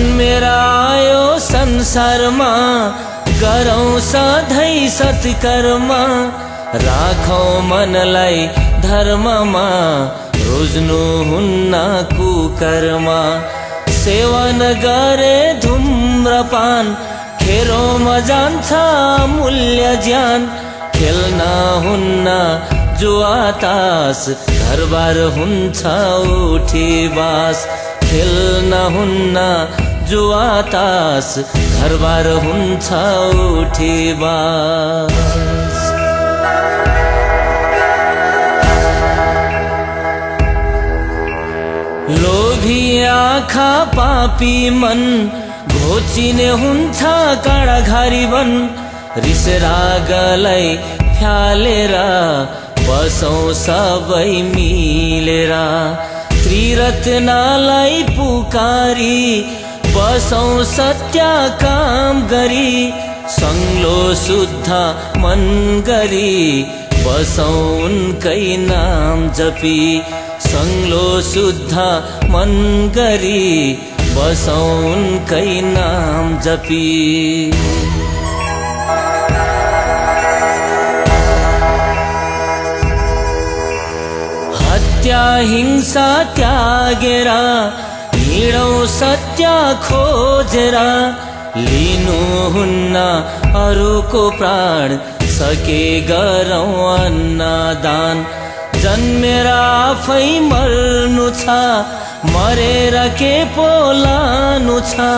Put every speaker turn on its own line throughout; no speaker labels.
जन्मेर आयो संसारमा गरौँ सधैँ सत्कर्म राखौँ मनलाई धर्ममा रोज्नु हुन्न कुकर्म सेवन गरे धूम्रपान खेरोमा जान्छ मूल्य ज्यान खेल्न हुन्न जुवा तास घरबार हुन्छ उठी बास खेल्न हुन्न जुवा तास घरबार हुन्छ उठी बास लोभी आँखा पापी मन घोचिने हुन्छ काँडाघारी बन रिस रागलाई फ्यालेर बसौं सबै मिलेर त्रिरत्नलाई पुकारी बसौं सत्य काम गरी संगलो शुद्ध मन गरी बसौं उनकै नाम जपी संगलो शुद्ध मन गरी बसौं उनकै नाम जपी हत्या हिंसा त्यागेर हिँडौं सत्य खोजेर लिनु हुन्न अरूको प्राण सके गरौं अन्नदान जन्मेर आफै मर्नु छ मरेर के पो लानु छ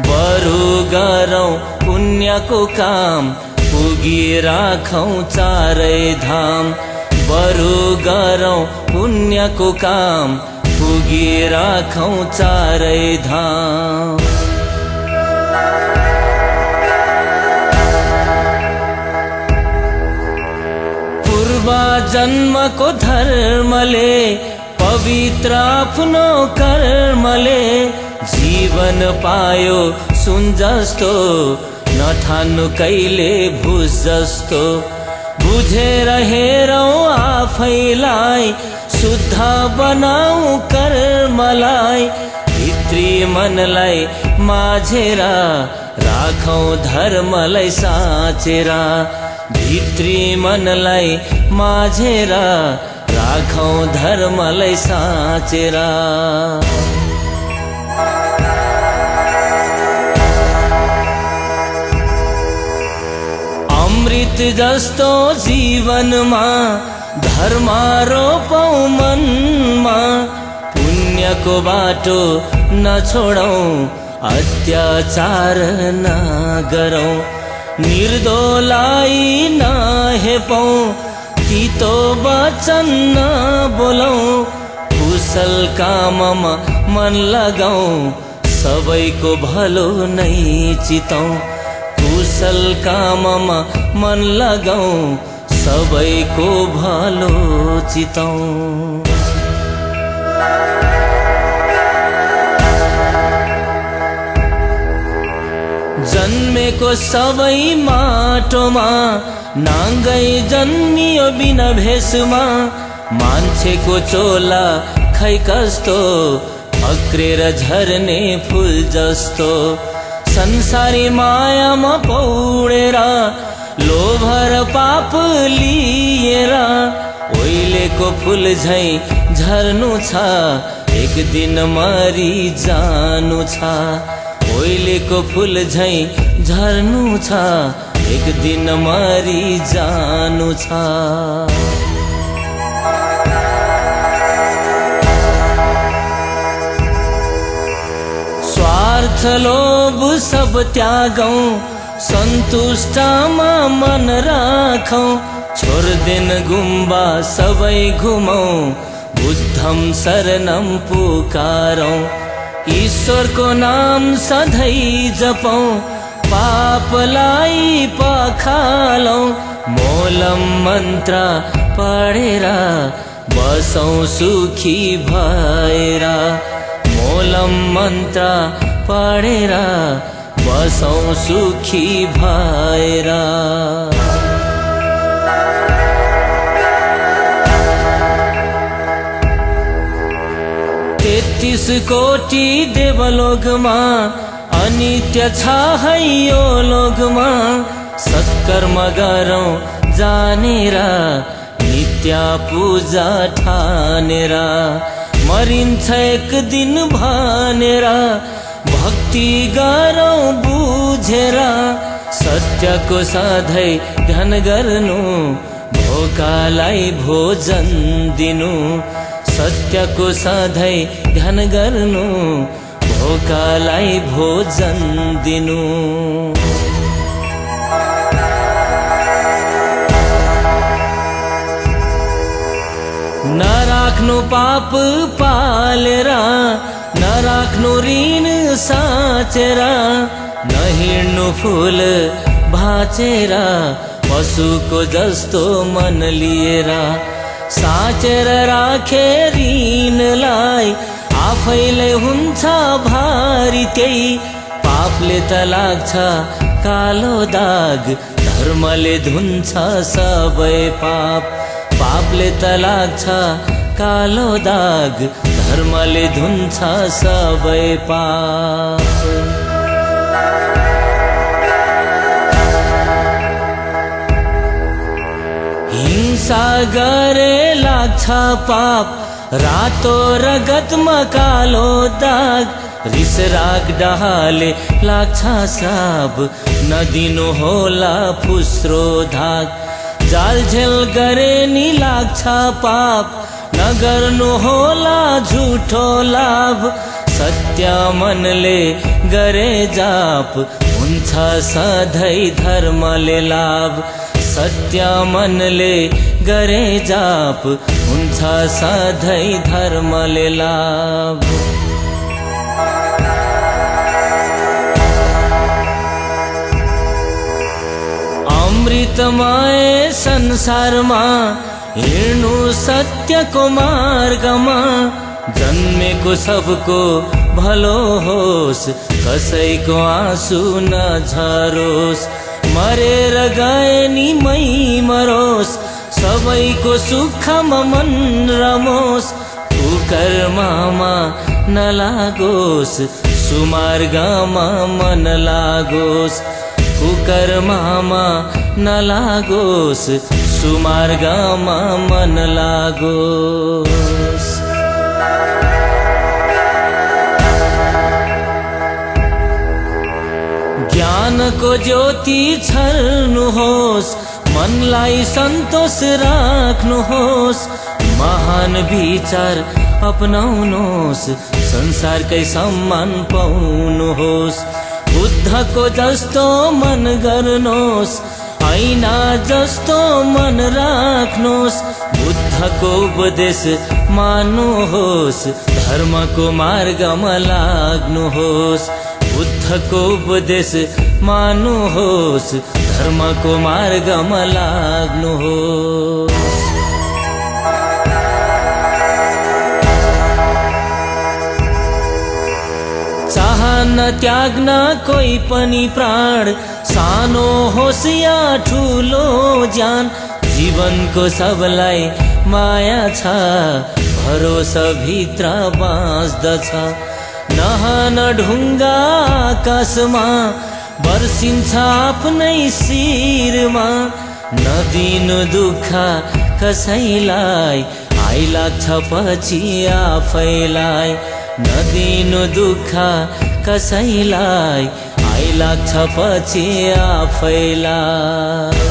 बरु गरौं पुण्यको काम पुगी राखौं चारै धाम बरु गरौं पुण्यको काम पुगी राखौं चारै धाम पूर्व जन्मको धर्मले पवित्र आफ्नो कर्मले जीवन पायो सुन जस्तो नठान्नु कहिले भुस जस्तो बुझेर हेरौं आफैलाई शुद्ध बनाऊ कर्मलाई भित्री मनलाई माझेर राखौं धर्मलाई साचेर भित्री मनलाई माझेर राखौं धर्मलाई साचेर अमृत जस्तो जीवनमा धर्म रोपौं मनमा पुण्यको बाटो नछोडौं अत्याचार नगरौं निर्दोलाई नहेपौं तीतो वचन नबोलौं कुशल काममा मन लगाऊं सबैको भलो नै चितौं कुशल काममा मन लगाऊं सबैको भलो चितौं जन्मेको सबै माटोमा नाङ्गै जन्मियो बिना भेषमा मान्छेको चोला खै कस्तो फक्रेर झर्ने फूल जस्तो संसारी मायामा पौडेर लोभ र पाप लिएर ओइलेको फूल झै झर्नु छ एक दिन मरि जानु छ ओइलेको फूल झै झर्नु छ एक दिन मरि जानु छ स्वार्थ लोभ सब त्यागौं सन्तुष्टमा मन राखौं छोड्देन गुम्बा सबै घुमौं बुद्धम शरणम पुकारौं ईश्वरको नाम सधैँ जपौं पापलाई पखालौं मोलम मन्त्र पढेर बसौं सुखी भएर मोलम मन्त्र पढेर बसौं सुखी भएर 33 कोटी देवलोकमा अनित्य छ है यो लोकमा। सत्कर्म गरौँ जानेर नित्य पूजा ठानेर मरिन्छ एक दिन भनेर भक्ति गरौँ बुझेर। सत्यको सधैँ ध्यान गर्नु भोकालाई भोजन दिनु। सत्यको सधैँ ध्यान गर्नु भोकालाई भोजन दिनु। नराख्नु पाप पालेर नराख्नु ऋण साचेर नहिड्नु फूल भाचेर पशुको जस्तो मन लिएर। साचेर राखे ऋणलाई आफैले हुन्छ भारी त्यही पापले त लाग्छ कालो दाग धर्मले धुन्छ सबै पाप। पापले त लाग्छ कालो दाग धर्मले धुन्छ सबै पाप। हिंसा गरे लाग्छ पाप रातो रगतमा कालो दाग। रिस राग डहाले लाग्छ साब नदिनु होला फुस्रो धाग। जालझेल गरे नि लाग्छ पाप नगर्नु होला झुठो लाभ। सत्य मनले गरे जाप हुन्छ सधैँ धर्मले लाभ। सत्य मनले गरे जाप हुन्छ सधैँ धर्मले लाभ। अमृतमय संसारमा हिँड्नु सत्यको मार्गमा। जन्मेको सबको भलो होस् कसैको आँसु नझरोस्। मरेर गए नि मै मरोस् सबैको सुखमा मन रमोस्। कुकर्ममा नलागोस् सुमार्गमा मन लागोस्। कुकर्ममा नलागोस् सुमार्गमा मन लागोस्। ज्ञानको ज्योति छर्नुहोस् मनलाई सन्तोष राख्नुहोस्। महान विचार अपनाउनुहोस् संसारकै सम्मान पाउनुहोस्। बुद्धको जस्तो मन गर्नुहोस् ऐना जस्तो मन राख्नुहोस्। बुद्धको उपदेश मान्नुहोस् धर्मको मार्गमा लाग्नुहोस्। बुद्धको उपदेश मान्नुहोस् धर्मको मार्गमा लाग्नुहोस्। चाहन्न त्याग्न कोही पनि प्राण सानो होस् या ठुलो ज्यान। जीवनको सबलाई माया छ भरोसा भित्र बाँच्दछ। नहान ढुङ्गा आकाशमा बर्सिन्छ आफ्नै शिरमा। नदिनु दुःख कसैलाई आइलाग्छ पछि आफैलाई। नदिनु दुःख कसैलाई आइलाग्छ पछि आफैलाई।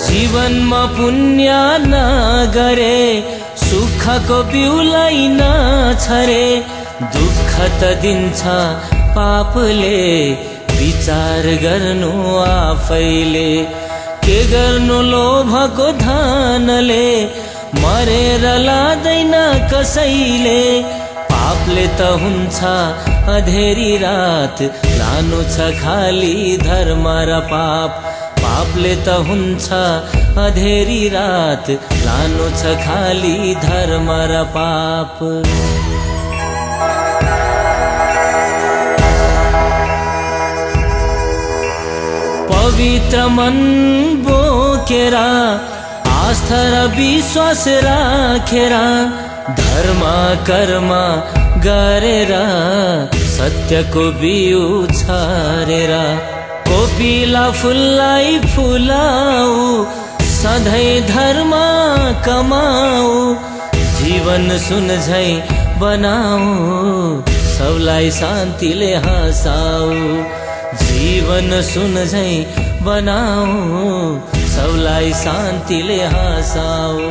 जीवनमा पुण्य नगरे सुखको बिउलाई नछरे। दुःख त दिन्छ पापले विचार गर्नु आफैले। के गर्नु लोभको धनले मरेर लादैन कसैले। पापले त हुन्छ अधेरी रात लानु छ खाली धर्म र पाप। पापले त हुन्छ अधेरी रात लानु छ खाली धर्म र पाप। पवित्र मन बोकेर आस्था र विश्वास राखेर धर्म कर्म गरेर सत्यको बिउ छरेर कोपिला फुललाई फुलाऊ सधैँ धर्म कमाऊ जीवन सुनझै बनाऊ सबलाई शान्तिले हँसाऊ जीवन सुनझै बनाऊ सबलाई शान्तिले हँसाऊ।